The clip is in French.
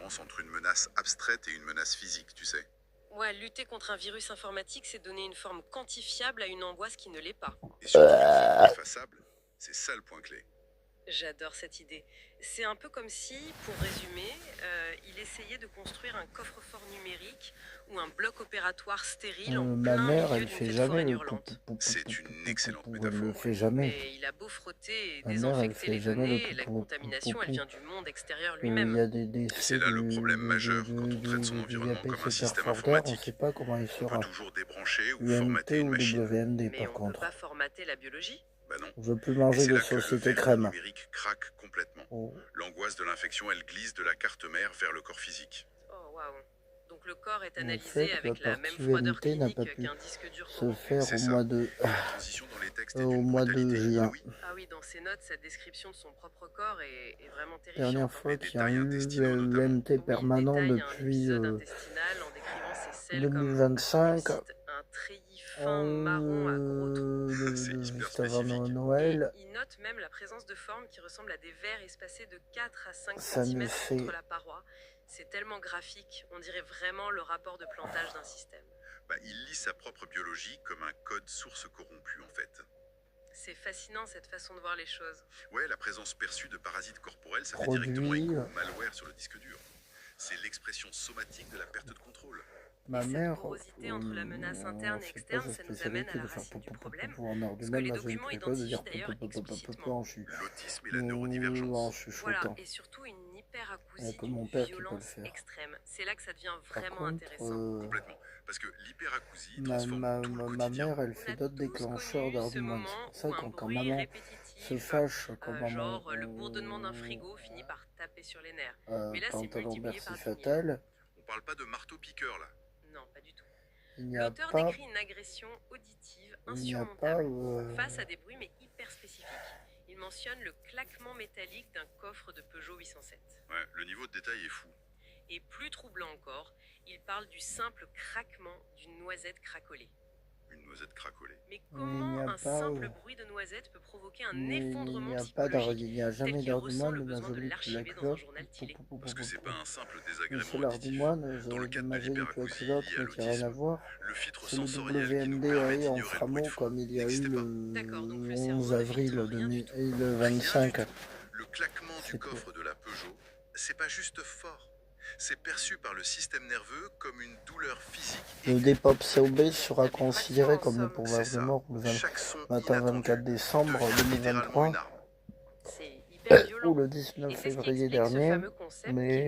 différence entre une menace abstraite et une menace physique, tu sais. Ouais, lutter contre un virus informatique, c'est donner une forme quantifiable à une angoisse qui ne l'est pas. Et surtout ineffaçable, c'est ça le point clé. J'adore cette idée. C'est un peu comme si, pour résumer, il essayait de construire un coffre-fort numérique ou un bloc opératoire stérile en Ma plein mère, milieu elle d'une fait tête jamais foraine le pou pou hurlante. pou pou C'est pou une pou excellente pou, elle le métaphore, fait ouais. jamais. Mais il a beau frotter et Ma mère, elle désinfecter fait les jamais le données, pou la pou pou contamination, elle pou. vient du monde extérieur Il y lui-même. a des Et c'est essais là le problème majeur quand on traite son des environnement APC comme un système perforteurs, on ne informatique. sait pas comment il On peut sera. toujours débrancher ou UMT formater une ou machine. WMD Mais par on ne peut contre. pas formater la biologie. Bah non. Je veux plus Et manger c'est de là que le société verrou crème. numérique craque complètement. Oh. L'angoisse de l'infection, elle glisse de la carte mère vers le corps physique. Oh waouh. Donc le corps est En analysé fait, la avec la même partie froideur UMT n'a pas clinique pu qu'un disque dur se corrompu. faire C'est au ça. mois de La transition dans les textes est au d'une mois de brutalité juin. inouïe. Ah oui, dans ses notes, sa description de son propre corps est vraiment Dernière terrifiante. fois Les qu'il y a détails eu intestinaux notamment. l'UMT Oui, il permanent détaille un depuis épisode intestinal en décrivant ses selles comme, 2025, je cite, un treillis fin marron à gros trous. C'est hyper juste avant spécifique. Noël. Et il note même la présence de formes qui ressemblent à des vers espacés de 4 à 5 Ça nous cm fait contre la paroi. C'est tellement graphique, on dirait vraiment le rapport de plantage d'un système. Bah, il lit sa propre biologie comme un code source corrompu en fait. C'est fascinant cette façon de voir les choses. Ouais, la présence perçue de parasites corporels, ça fait directement produit. écho au malware sur le disque dur. C'est l'expression somatique de la perte de contrôle. Ma Et cette mère, porosité entre la menace interne et c'est pas externe, sa ça nous amène à spécialité la de faire racine du problème. en heure du Ce que même, les là j'ai documents plutôt de dire identifient d'ailleurs en explicitement. L'autisme et la neurodivergence. en Voilà, chuchotant. et surtout une Il y a hyperacousie que mon d'une père qui peut le violence faire. extrême. C'est là que ça devient Par vraiment contre, intéressant. Complètement. Parce que l'hyperacousie ma transforme tout le quotidien. mère, elle On fait a d'autres tous déclencheurs connu d'heure ce du monde. moment C'est où pour ça un quand bruit maman se répétitif, fâche, quand maman, genre le bourdonnement d'un frigo finit par taper sur les nerfs. Mais là, c'est quand elle multiplié embrasse par si 10 000. fatale, On parle pas de marteau-piqueur là. Non, pas du tout. il n'y a L'auteur pas, décrit une agression auditive il n'y a pas, insurmontable face à des bruits mais hyper spécifiques. Il mentionne le claquement métallique d'un coffre de Peugeot 807. Ouais, le niveau de détail est fou. Et plus troublant encore, il parle du simple craquement d'une noisette craquelée. Une noisette craquelée. Mais il n'y comment a un pas, simple bruit de noisette peut provoquer un mais il effondrement n'y a pas psychologique il n'y a tel jamais qu'il d'heure du ressent moine le où besoin de je lis la l'archiver dans un culotte. journal télé? Parce que c'est pas un simple Le désagrément seul art du auditif. moine, Dans le je cadre de m'avais lu la l'hyperacousie culotte, liée à mais qui n'a rien à l'autisme, voir. le filtre C'est le sensoriel qui nous WMD permet en d'ignorer le bruit framand de fond comme il y a eu n'existait pas. D'accord, donc le le cerveau 11 ne avril filtre rien du tout. 2025. Rien du tout. Le claquement C'est du tout. coffre de la Peugeot, c'est pas juste fort. C'est perçu par le système nerveux comme une douleur physique. Le Depop COB sera considéré comme le somme. pourvoi C'est de ça. mort le Chaque son matin inattendu 24 décembre devient littéralement 2023 une arme. C'est hyper ou violent. le Et 19 c'est ce qui février explique ce dernier, fameux concept mais